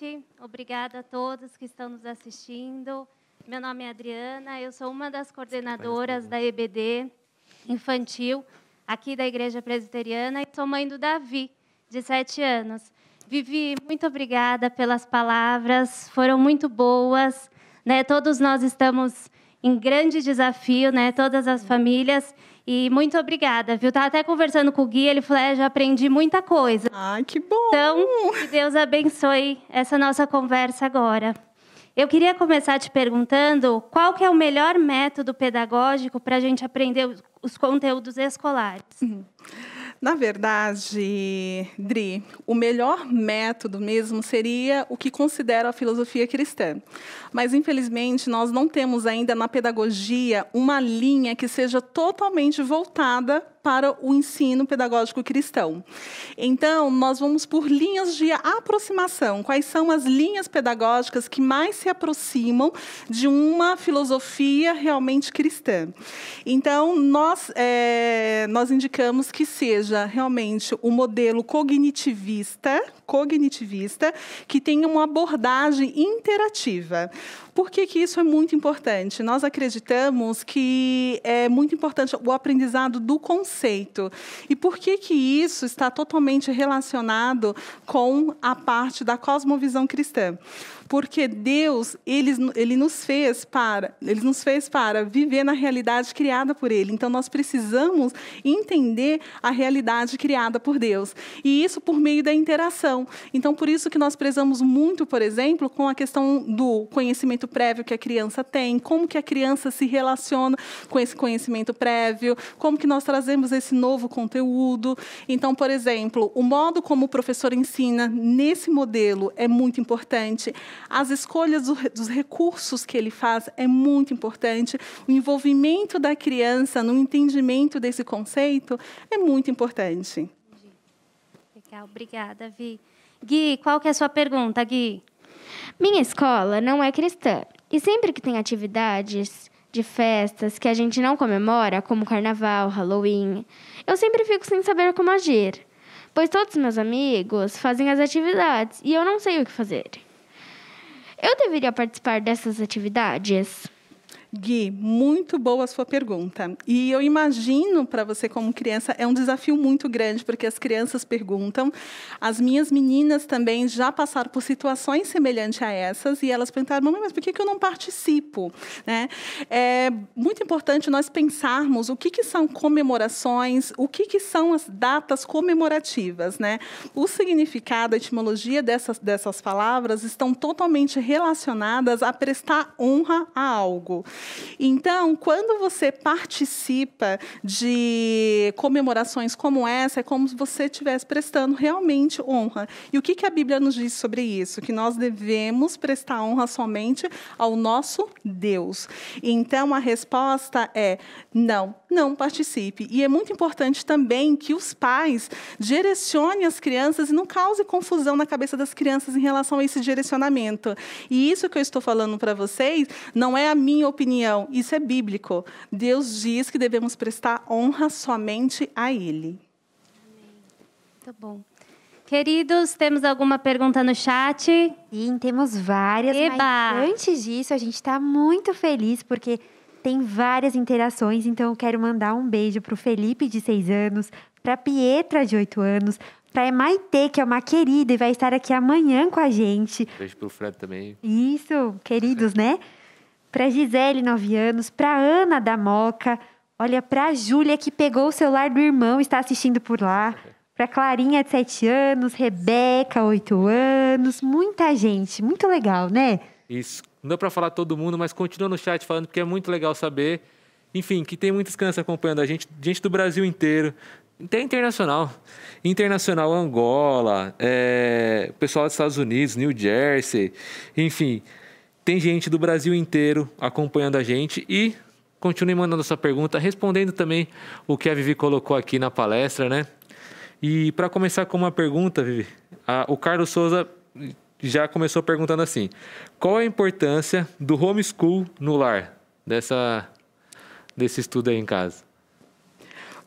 noite. Obrigada a todos que estão nos assistindo. Meu nome é Adriana, eu sou uma das coordenadoras da EBD infantil aqui da Igreja Presbiteriana e sou mãe do Davi, de 7 anos. Vivi, muito obrigada pelas palavras, foram muito boas, né? Todos nós estamos em grande desafio, né? Todas as famílias. E muito obrigada, viu? Estava até conversando com o Gui, ele falou, já aprendi muita coisa. Ai, que bom! Então, que Deus abençoe essa nossa conversa agora. Eu queria começar te perguntando qual que é o melhor método pedagógico para a gente aprender os conteúdos escolares. Na verdade, Dri, o melhor método mesmo seria o que considera a filosofia cristã. Mas, infelizmente, nós não temos ainda na pedagogia uma linha que seja totalmente voltada para o ensino pedagógico cristão. Então, nós vamos por linhas de aproximação. Quais são as linhas pedagógicas que mais se aproximam de uma filosofia realmente cristã? Então, nós indicamos que seja realmente o modelo cognitivista, que tenha uma abordagem interativa. Por que isso é muito importante? Nós acreditamos que é muito importante o aprendizado do conceito. E por que isso está totalmente relacionado com a parte da cosmovisão cristã? Porque Deus, ele nos fez para viver na realidade criada por Ele. Então, nós precisamos entender a realidade criada por Deus. E isso por meio da interação. Então, por isso que nós prezamos muito, por exemplo, com a questão do conhecimento prévio que a criança tem, como que a criança se relaciona com esse conhecimento prévio, como que nós trazemos esse novo conteúdo. Então, por exemplo, o modo como o professor ensina nesse modelo é muito importante. As escolhas dos recursos que ele faz é muito importante. O envolvimento da criança no entendimento desse conceito é muito importante. Legal, obrigada, Vi. Gui, qual que é a sua pergunta, Gui? Minha escola não é cristã. E sempre que tem atividades de festas que a gente não comemora, como Carnaval, Halloween, eu sempre fico sem saber como agir. Pois todos meus amigos fazem as atividades e eu não sei o que fazer. Eu deveria participar dessas atividades? Gui, muito boa a sua pergunta. E eu imagino, para você como criança, é um desafio muito grande, porque as crianças perguntam. As minhas meninas também já passaram por situações semelhantes a essas, e elas perguntaram, mamãe, mas por que eu não participo? Né? É muito importante nós pensarmos o que são comemorações, o que são as datas comemorativas. Né? O significado, a etimologia dessas palavras estão totalmente relacionadas a prestar honra a algo. Então, quando você participa de comemorações como essa, é como se você estivesse prestando realmente honra. E o que a Bíblia nos diz sobre isso? Que nós devemos prestar honra somente ao nosso Deus. Então, a resposta é não participe. E é muito importante também que os pais direcionem as crianças e não cause confusão na cabeça das crianças em relação a esse direcionamento. E isso que eu estou falando para vocês não é a minha opinião, isso é bíblico. Deus diz que devemos prestar honra somente a Ele. Amém. Muito bom. Queridos, temos alguma pergunta no chat? Sim, temos várias, Eba! mas antes disso, a gente está muito feliz, porque tem várias interações, então eu quero mandar um beijo para o Felipe, de 6 anos, para a Pietra, de 8 anos, para a Maitê, que é uma querida e vai estar aqui amanhã com a gente. Beijo para o Fred também. Isso, queridos, né? Para a Gisele, 9 anos, para a Ana da Moca, olha, para a Júlia, que pegou o celular do irmão e está assistindo por lá, para a Clarinha, de 7 anos, Rebeca, 8 anos, muita gente, muito legal, né? Isso, não dá para falar todo mundo, mas continua no chat falando, porque é muito legal saber, enfim, que tem muitas crianças acompanhando a gente do Brasil inteiro, até internacional, Angola, pessoal dos Estados Unidos, New Jersey, enfim... Tem gente do Brasil inteiro acompanhando a gente e continue mandando sua pergunta, respondendo também o que a Vivi colocou aqui na palestra, né? E para começar com uma pergunta, Vivi, o Carlos Souza já começou perguntando assim, qual a importância do homeschool no lar, desse estudo aí em casa?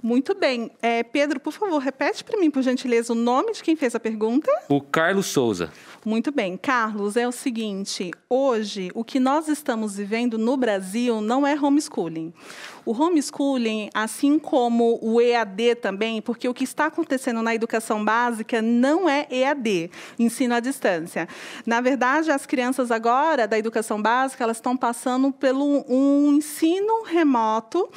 Muito bem. Pedro, por favor, repete para mim, por gentileza, o nome de quem fez a pergunta. O Carlos Souza. Muito bem. Carlos, é o seguinte, hoje, o que nós estamos vivendo no Brasil não é homeschooling. O homeschooling, assim como o EAD também, porque o que está acontecendo na educação básica não é EAD, ensino à distância. Na verdade, as crianças agora, da educação básica, elas estão passando pelo um ensino remoto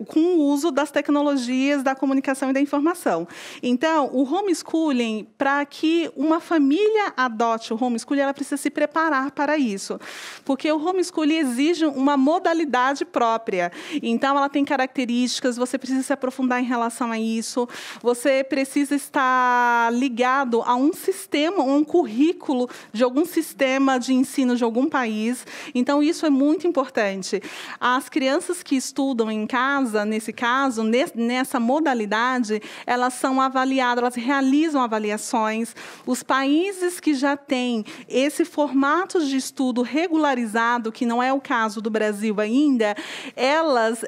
com o uso das tecnologias da comunicação e da informação. Então, o homeschooling, para que uma família adote o homeschooling, ela precisa se preparar para isso, porque o homeschooling exige uma modalidade própria. Então, ela tem características, você precisa se aprofundar em relação a isso, você precisa estar ligado a um sistema, um currículo de algum sistema de ensino de algum país. Então, isso é muito importante. As crianças que estudam em casa, nesse caso, nessa modalidade, elas são avaliadas, elas realizam avaliações. Os países que já têm esse formato de estudo regularizado, que não é o caso do Brasil ainda, elas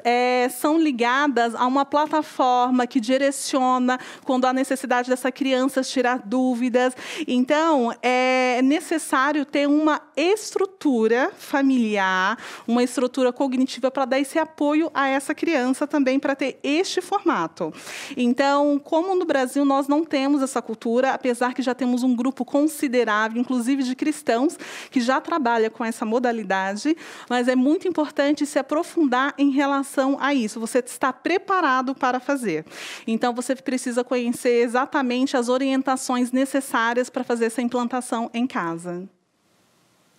são ligadas a uma plataforma que direciona quando há necessidade dessa criança tirar dúvidas. Então, é necessário ter uma estrutura familiar, uma estrutura cognitiva para dar esse apoio a essa criança também, para ter este formato. Então, como no Brasil nós não temos essa cultura, apesar que já temos um grupo considerável, inclusive de cristãos, que já trabalha com essa modalidade, mas é muito importante se aprofundar em relação a isso. Você está preparado para fazer. Então, você precisa conhecer exatamente as orientações necessárias para fazer essa implantação em casa.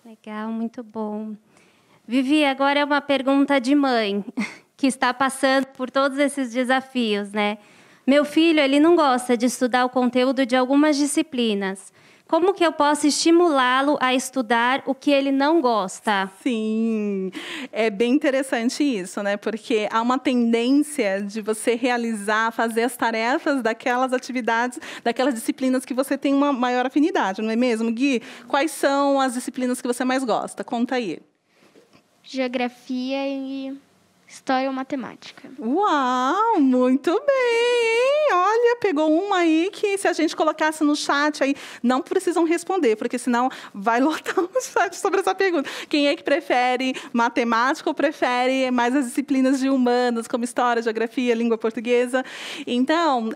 Legal, muito bom. Vivi, agora é uma pergunta de mãe, que está passando por todos esses desafios, né? Meu filho, ele não gosta de estudar o conteúdo de algumas disciplinas. Como que eu posso estimulá-lo a estudar o que ele não gosta? Sim, é bem interessante isso, né? Porque há uma tendência de você realizar, fazer as tarefas daquelas atividades, daquelas disciplinas que você tem uma maior afinidade, não é mesmo, Gui? Quais são as disciplinas que você mais gosta? Conta aí. Geografia e História ou Matemática. Uau, muito bem! Olha, pegou uma aí que se a gente colocasse no chat aí, não precisam responder, porque senão vai lotar o chat sobre essa pergunta. Quem é que prefere matemática ou prefere mais as disciplinas de humanas, como história, geografia, língua portuguesa? Então,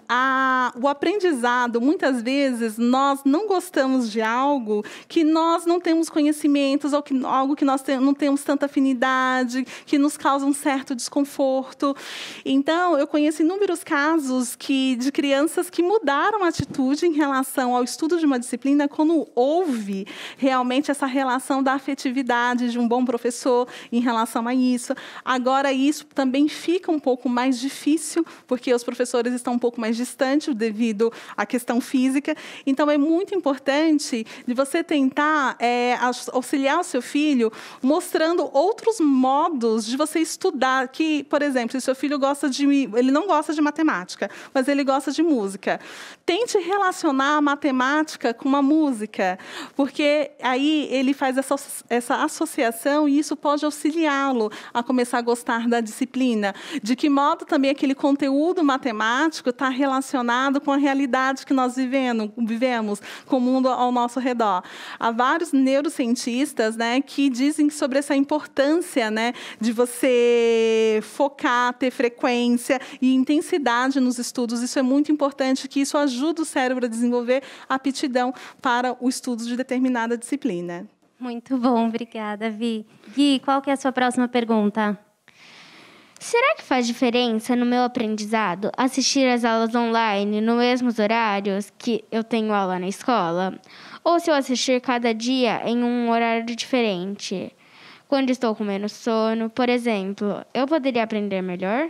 o aprendizado, muitas vezes, nós não gostamos de algo que nós não temos conhecimentos, ou algo que nós não temos tanta afinidade, que nos causa um certo desconforto. Então, eu conheço inúmeros casos de crianças que mudaram a atitude em relação ao estudo de uma disciplina quando houve realmente essa relação da afetividade de um bom professor em relação a isso. Agora, isso também fica um pouco mais difícil, porque os professores estão um pouco mais distantes devido à questão física. Então, é muito importante de você tentar auxiliar o seu filho mostrando outros modos de você estudar. Que, por exemplo, se o seu filho ele não gosta de matemática, mas ele gosta de música, tente relacionar a matemática com uma música, porque aí ele faz essa associação e isso pode auxiliá-lo a começar a gostar da disciplina. De que modo também aquele conteúdo matemático está relacionado com a realidade que nós vivemos, com o mundo ao nosso redor. Há vários neurocientistas, né, que dizem sobre essa importância, né, de você focar, ter frequência e intensidade nos estudos. Isso é muito importante, que isso ajuda o cérebro a desenvolver aptidão para o estudo de determinada disciplina. Muito bom, obrigada, Vi. Gui, qual que é a sua próxima pergunta? Será que faz diferença no meu aprendizado assistir às aulas online nos mesmos horários que eu tenho aula na escola? Ou se eu assistir cada dia em um horário diferente? Quando estou com menos sono, por exemplo, eu poderia aprender melhor?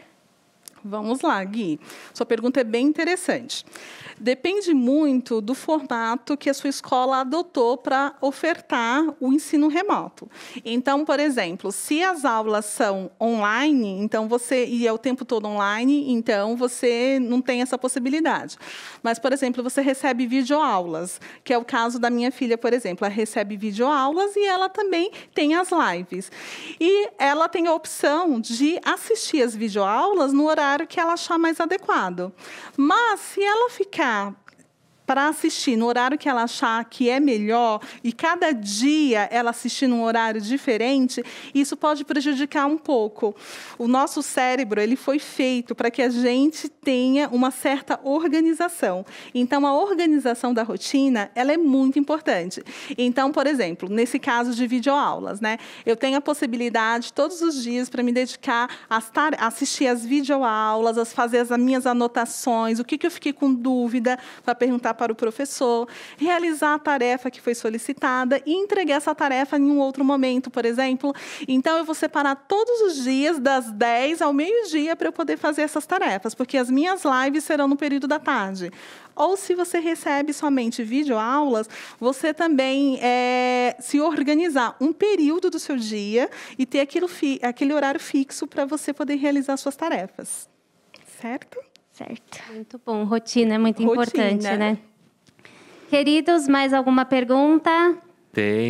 Vamos lá, Gui. Sua pergunta é bem interessante. Depende muito do formato que a sua escola adotou para ofertar o ensino remoto. Então, por exemplo, se as aulas são online, então e é o tempo todo online, então você não tem essa possibilidade. Mas, por exemplo, você recebe videoaulas, que é o caso da minha filha, por exemplo. Ela recebe videoaulas e ela também tem as lives. E ela tem a opção de assistir as videoaulas no horário horário que ela achar mais adequado. Mas, se ela ficar para assistir no horário que ela achar que é melhor, e cada dia ela assistir num horário diferente, isso pode prejudicar um pouco. O nosso cérebro, ele foi feito para que a gente tenha uma certa organização. Então, a organização da rotina, ela é muito importante. Então, por exemplo, nesse caso de videoaulas, né? Eu tenho a possibilidade, todos os dias, para me dedicar a assistir as videoaulas, a fazer as minhas anotações, o que eu fiquei com dúvida, para perguntar para o professor, realizar a tarefa que foi solicitada e entregar essa tarefa em um outro momento, por exemplo. Então, eu vou separar todos os dias, das 10 ao meio-dia, para eu poder fazer essas tarefas, porque as minhas lives serão no período da tarde. Ou, se você recebe somente videoaulas, você também se organizar um período do seu dia e ter aquele horário fixo para você poder realizar suas tarefas. Certo? Certo. Muito bom. Rotina é muito importante, Rotina. né? Queridos, mais alguma pergunta?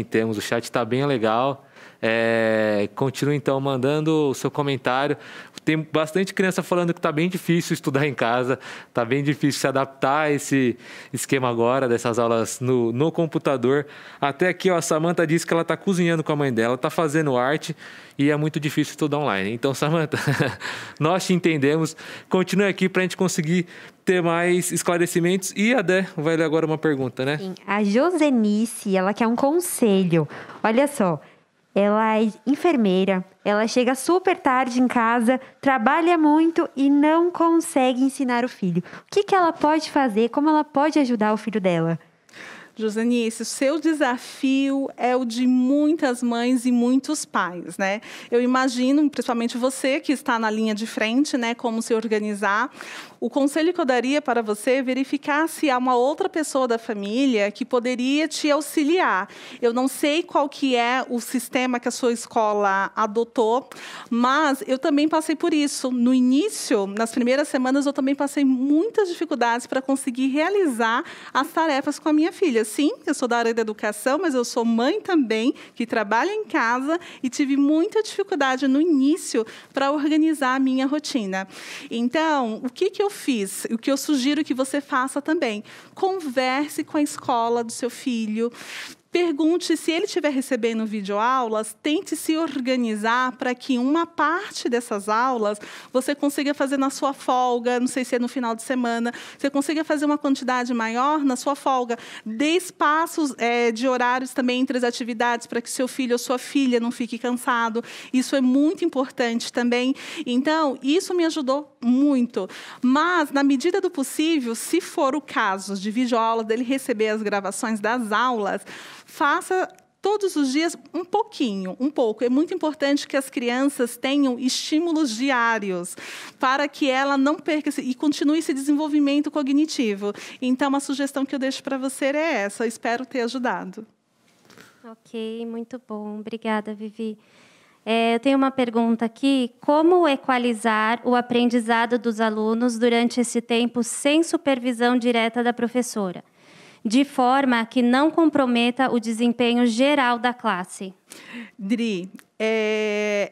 Temos. O chat está bem legal. Continue, então, mandando o seu comentário. Tem bastante criança falando que está bem difícil estudar em casa, está bem difícil se adaptar a esse esquema agora, dessas aulas no computador. Até aqui, ó, a Samantha disse que ela está cozinhando com a mãe dela, está fazendo arte e é muito difícil estudar online. Então, Samantha, nós te entendemos. Continue aqui para a gente conseguir ter mais esclarecimentos. E a Dé vai ler agora uma pergunta, né? Sim, a Josenice, ela quer um conselho. Olha só. Ela é enfermeira, ela chega super tarde em casa, trabalha muito e não consegue ensinar o filho. O que ela pode fazer? Como ela pode ajudar o filho dela? Josenice, o seu desafio é o de muitas mães e muitos pais, né? Eu imagino, principalmente você que está na linha de frente, né, como se organizar. O conselho que eu daria para você é verificar se há uma outra pessoa da família que poderia te auxiliar. Eu não sei qual que é o sistema que a sua escola adotou, mas eu também passei por isso. No início, nas primeiras semanas, eu também passei muitas dificuldades para conseguir realizar as tarefas com a minha filha. Sim, eu sou da área da educação, mas eu sou mãe também, que trabalha em casa, e tive muita dificuldade no início para organizar a minha rotina. Então, o que eu fiz? O que eu sugiro que você faça também? Converse com a escola do seu filho. Pergunte se ele estiver recebendo videoaulas, tente se organizar para que uma parte dessas aulas você consiga fazer na sua folga, não sei se é no final de semana, você consiga fazer uma quantidade maior na sua folga. Dê espaços de horários também entre as atividades para que seu filho ou sua filha não fique cansado. Isso é muito importante também. Então, isso me ajudou muito. Mas, na medida do possível, se for o caso de videoaula, dele receber as gravações das aulas, faça todos os dias um pouco. É muito importante que as crianças tenham estímulos diários para que ela não perca e continue esse desenvolvimento cognitivo. Então, a sugestão que eu deixo para você é essa. Eu espero ter ajudado. Ok, muito bom. Obrigada, Vivi. Eu tenho uma pergunta aqui. Como equalizar o aprendizado dos alunos durante esse tempo sem supervisão direta da professora, de forma que não comprometa o desempenho geral da classe? Dri,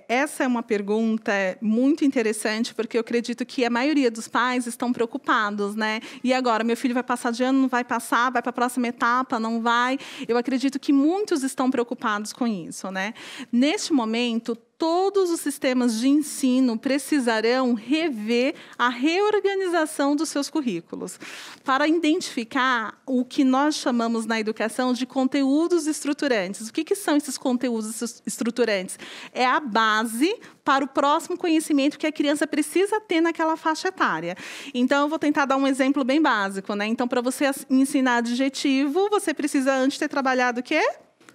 essa é uma pergunta muito interessante, porque eu acredito que a maioria dos pais estão preocupados, né? E agora, meu filho vai passar de ano, não vai passar, vai para a próxima etapa, não vai? Eu acredito que muitos estão preocupados com isso, né? Neste momento, todos os sistemas de ensino precisarão rever a reorganização dos seus currículos para identificar o que nós chamamos na educação de conteúdos estruturantes. O que são esses conteúdos estruturantes? É a base para o próximo conhecimento que a criança precisa ter naquela faixa etária. Então, eu vou tentar dar um exemplo bem básico, né? Então, para você ensinar adjetivo, você precisa antes ter trabalhado o quê?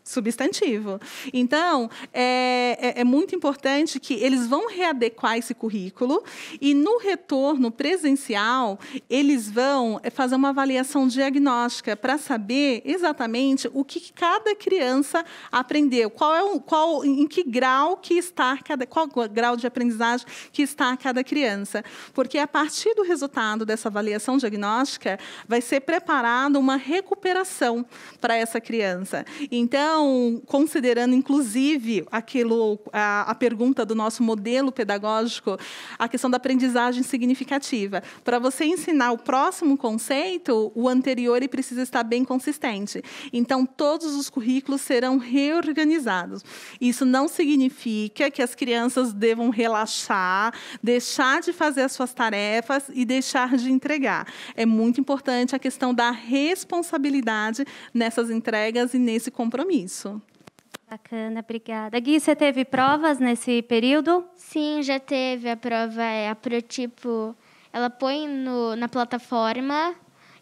Substantivo. Então, é muito importante que eles vão readequar esse currículo e, no retorno presencial, eles vão fazer uma avaliação diagnóstica para saber exatamente o que cada criança aprendeu, em que grau que está qual grau de aprendizagem que está cada criança. Porque, a partir do resultado dessa avaliação diagnóstica, vai ser preparada uma recuperação para essa criança. Então, estão considerando, inclusive, a pergunta do nosso modelo pedagógico, a questão da aprendizagem significativa. Para você ensinar o próximo conceito, o anterior ele precisa estar bem consistente. Então, todos os currículos serão reorganizados. Isso não significa que as crianças devam relaxar, deixar de fazer as suas tarefas e deixar de entregar. É muito importante a questão da responsabilidade nessas entregas e nesse compromisso. Bacana, obrigada. Gui, você teve provas nesse período? Sim, já teve. A prova é a Protipo. Ela põe na plataforma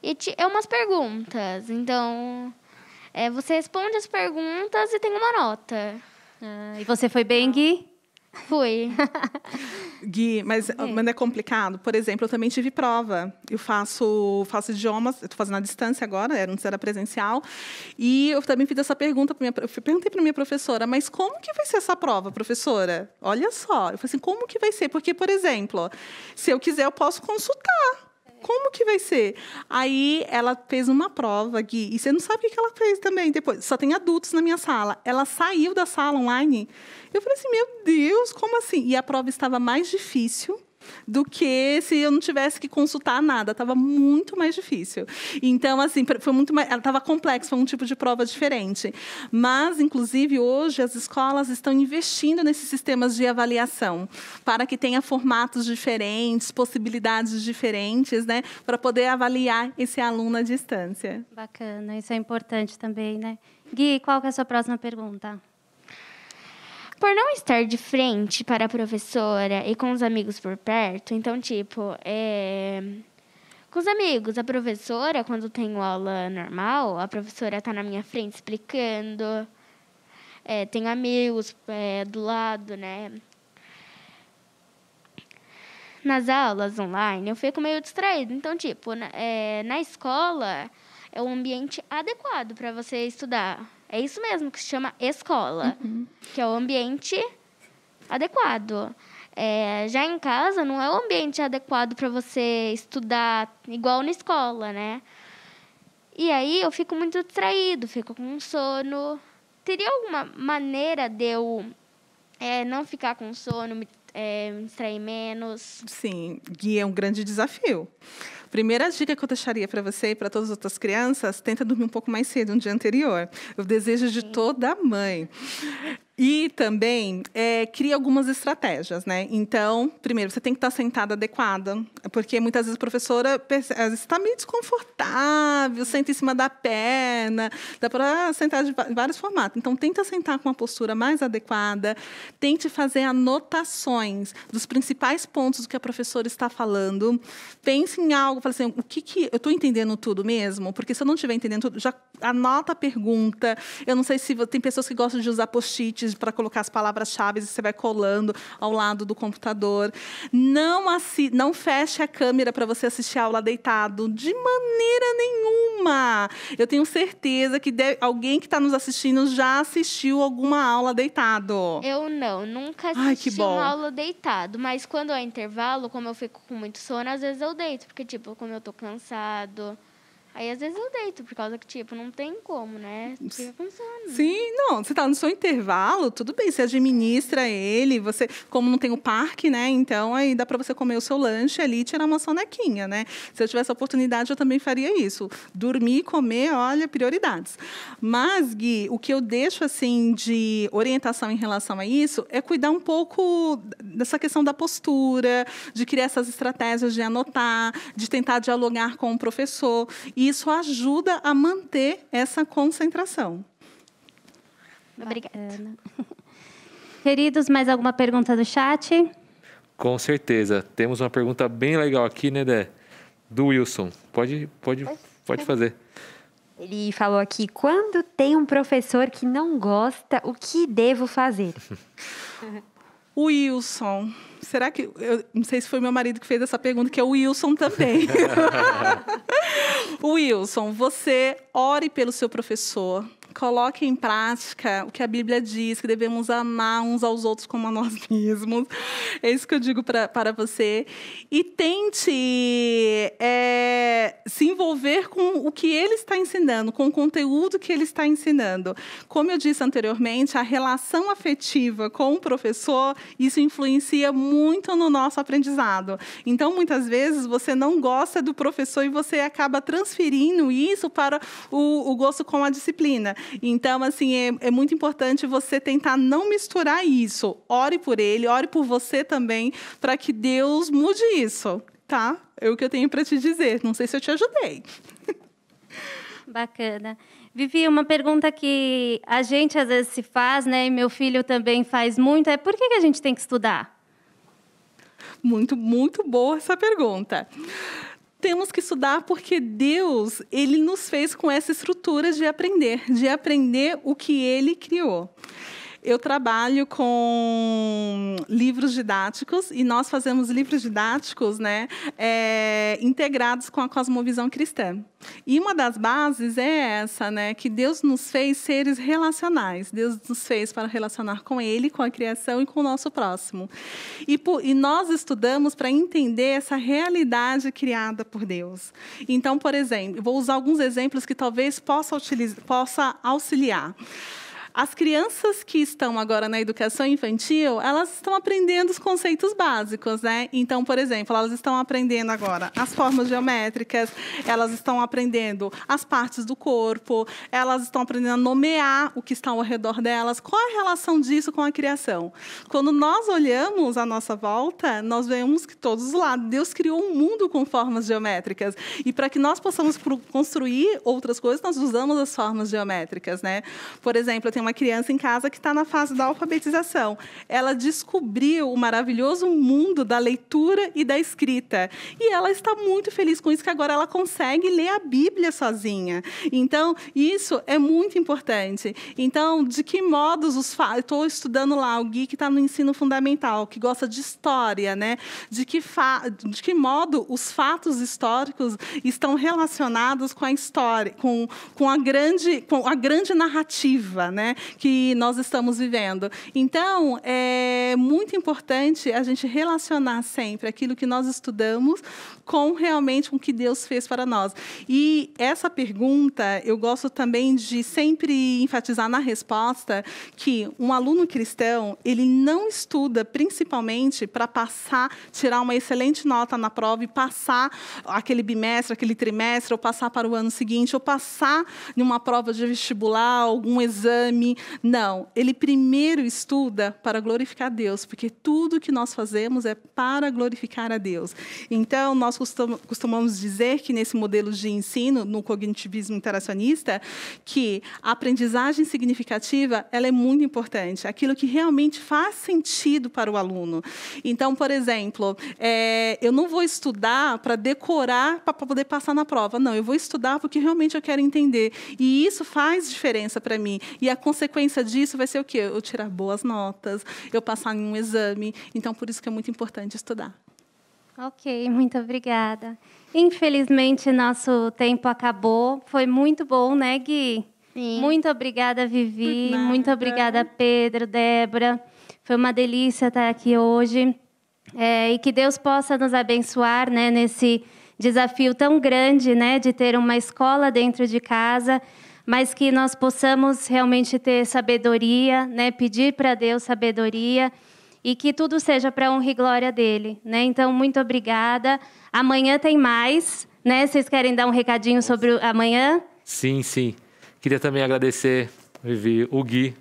e é umas perguntas. Então, você responde as perguntas e tem uma nota. E você foi bem, Gui? Fui. Gui, mas não é complicado? Por exemplo, eu também tive prova. Eu faço idiomas, eu estou fazendo à distância agora, antes era presencial. E eu também fiz essa pergunta, perguntei para a minha professora, mas como que vai ser essa prova, professora? Olha só, eu falei assim, como que vai ser? Porque, por exemplo, se eu quiser, eu posso consultar. Como que vai ser? Aí ela fez uma prova, Gui, e você não sabe o que ela fez também depois. Só tem adultos na minha sala. Ela saiu da sala online. Eu falei assim, meu Deus, como assim? E a prova estava mais difícil do que se eu não tivesse que consultar nada. Estava muito mais difícil. Então, assim, foi muito mais... Ela estava complexa, foi um tipo de prova diferente. Mas, inclusive, hoje, as escolas estão investindo nesses sistemas de avaliação para que tenha formatos diferentes, possibilidades diferentes, né? Para poder avaliar esse aluno à distância. Bacana, isso é importante também, né? Gui, qual que é a sua próxima pergunta? Por não estar de frente para a professora e com os amigos por perto, então, com os amigos, a professora, quando tenho aula normal, a professora está na minha frente explicando, tenho amigos do lado, né? Nas aulas online, eu fico meio distraída. Então, na escola, é um ambiente adequado para você estudar. É isso mesmo que se chama escola, que é o ambiente adequado. Já em casa, não é o ambiente adequado para você estudar igual na escola, né? E aí, eu fico muito distraído, fico com sono. Teria alguma maneira de eu não ficar com sono, me distrair menos? Sim, Gui, é um grande desafio. Primeira dica que eu deixaria para você e para todas as outras crianças, tenta dormir um pouco mais cedo no dia anterior. O desejo de toda mãe. E também cria algumas estratégias, né? Então, primeiro, você tem que estar sentada adequada, porque muitas vezes a professora está meio desconfortável, senta em cima da perna, dá para sentar de vários formatos. Então, tenta sentar com uma postura mais adequada, tente fazer anotações dos principais pontos do que a professora está falando, pense em algo, fala assim, o que eu estou entendendo tudo mesmo? Porque se eu não estiver entendendo tudo, já anota a pergunta. Eu não sei se tem pessoas que gostam de usar post-its para colocar as palavras-chave e você vai colando ao lado do computador. Não feche a câmera para você assistir a aula deitado, de maneira nenhuma. Eu tenho certeza que alguém que está nos assistindo já assistiu alguma aula deitado. Eu nunca assisti uma aula deitado, mas quando é intervalo, como eu fico com muito sono, às vezes eu deito, porque, como eu tô cansado... Aí, às vezes, eu deito, por causa que, não tem como, né? Fica com sono. Sim, não. Você está no seu intervalo, tudo bem. Você administra ele. Você, como não tem o parque, né? Então, aí dá para você comer o seu lanche ali e tirar uma sonequinha, né? Se eu tivesse a oportunidade, eu também faria isso. Dormir, comer, olha, prioridades. Mas, Gui, o que eu deixo, assim, de orientação em relação a isso é cuidar um pouco dessa questão da postura, de criar essas estratégias de anotar, de tentar dialogar com o professor. Isso ajuda a manter essa concentração. Obrigada. Queridos, mais alguma pergunta do chat? Com certeza. Temos uma pergunta bem legal aqui, né, Dé? Do Wilson. Pode fazer. Ele falou aqui, quando tem um professor que não gosta, o que devo fazer? O Wilson, será que... Eu não sei se foi meu marido que fez essa pergunta, que é o Wilson também. Wilson, você ore pelo seu professor, coloque em prática o que a Bíblia diz, que devemos amar uns aos outros como a nós mesmos. É isso que eu digo para você. E tente se envolver com o que ele está ensinando, com o conteúdo que ele está ensinando. Como eu disse anteriormente, a relação afetiva com o professor, isso influencia muito no nosso aprendizado. Então, muitas vezes, você não gosta do professor e você acaba transferindo isso para o gosto com a disciplina. Então, assim, é muito importante você tentar não misturar isso. Ore por ele, ore por você também, para que Deus mude isso, tá? É o que eu tenho para te dizer. Não sei se eu te ajudei. Bacana. Vivi, uma pergunta que a gente às vezes se faz, né? E meu filho também faz muito, é por que a gente tem que estudar? Muito, muito boa essa pergunta. Temos que estudar porque Deus, ele nos fez com essa estrutura de aprender o que ele criou. Eu trabalho com livros didáticos e nós fazemos livros didáticos, né, integrados com a cosmovisão cristã. E uma das bases é essa, né, que Deus nos fez seres relacionais. Deus nos fez para relacionar com Ele, com a criação e com o nosso próximo. E nós estudamos para entender essa realidade criada por Deus. Então, por exemplo, vou usar alguns exemplos que talvez possa auxiliar. As crianças que estão agora na educação infantil, elas estão aprendendo os conceitos básicos, né? Então, por exemplo, elas estão aprendendo agora as formas geométricas, elas estão aprendendo as partes do corpo, elas estão aprendendo a nomear o que está ao redor delas. Qual a relação disso com a criação? Quando nós olhamos à nossa volta, nós vemos que todos os lados, Deus criou um mundo com formas geométricas. E para que nós possamos construir outras coisas, nós usamos as formas geométricas, né? Por exemplo, eu tenho uma criança em casa que está na fase da alfabetização. Ela descobriu o maravilhoso mundo da leitura e da escrita. E ela está muito feliz com isso, que agora ela consegue ler a Bíblia sozinha. Então, isso é muito importante. Então, de que modos estou estudando lá, o Gui que está no ensino fundamental, que gosta de história, né? De que modo os fatos históricos estão relacionados com a história, com a grande narrativa, né, que nós estamos vivendo. Então, é muito importante a gente relacionar sempre aquilo que nós estudamos com realmente o que Deus fez para nós. E essa pergunta, eu gosto também de sempre enfatizar na resposta que um aluno cristão, ele não estuda principalmente para tirar uma excelente nota na prova e passar aquele bimestre, aquele trimestre, ou passar para o ano seguinte, ou passar em uma prova de vestibular, algum exame. Não, ele primeiro estuda para glorificar a Deus, porque tudo que nós fazemos é para glorificar a Deus. Então, nós costumamos dizer que nesse modelo de ensino, no cognitivismo interacionista, que a aprendizagem significativa, ela é muito importante, aquilo que realmente faz sentido para o aluno. Então, por exemplo, eu não vou estudar para decorar, para poder passar na prova. Não, eu vou estudar porque realmente eu quero entender. E isso faz diferença para mim. E a consequência disso vai ser o quê? Eu tirar boas notas, eu passar em um exame. Então, por isso que é muito importante estudar. Ok, muito obrigada. Infelizmente, nosso tempo acabou. Foi muito bom, né, Gui? Sim. Muito obrigada, Vivi. Muito obrigada, Pedro, Débora. Foi uma delícia estar aqui hoje. E que Deus possa nos abençoar, né, nesse desafio tão grande, né, de ter uma escola dentro de casa, mas que nós possamos realmente ter sabedoria, né, pedir para Deus sabedoria e que tudo seja para a honra e glória dele, né? Então, muito obrigada. Amanhã tem mais, né? Vocês querem dar um recadinho sobre amanhã? Sim, sim. Queria também agradecer, Vivi, o Gui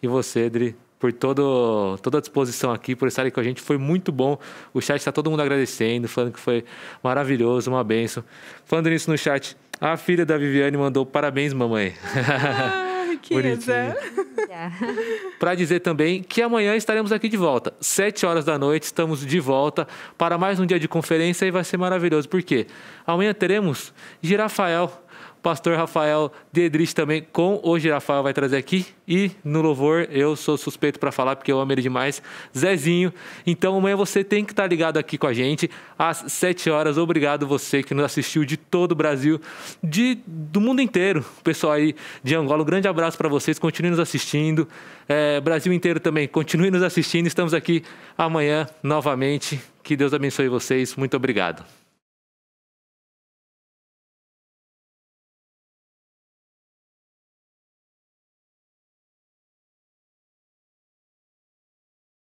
e você, Dri, por toda a disposição aqui, por estarem com a gente. Foi muito bom. O chat está todo mundo agradecendo, falando que foi maravilhoso, uma bênção. Falando nisso no chat, a filha da Viviane mandou parabéns, mamãe. Riqueza. Para dizer também que amanhã estaremos aqui de volta. 7h da noite, estamos de volta para mais um dia de conferência e vai ser maravilhoso. Por quê? Amanhã teremos Girafael, Pastor Rafael Dedrich também, com Hoje Rafael vai trazer aqui. E no louvor, eu sou suspeito para falar, porque eu amo ele demais, Zezinho. Então amanhã você tem que estar ligado aqui com a gente, às 7 horas. Obrigado você que nos assistiu de todo o Brasil, do mundo inteiro. Pessoal aí de Angola, um grande abraço para vocês, continuem nos assistindo. Brasil inteiro também, continue nos assistindo. Estamos aqui amanhã novamente. Que Deus abençoe vocês. Muito obrigado.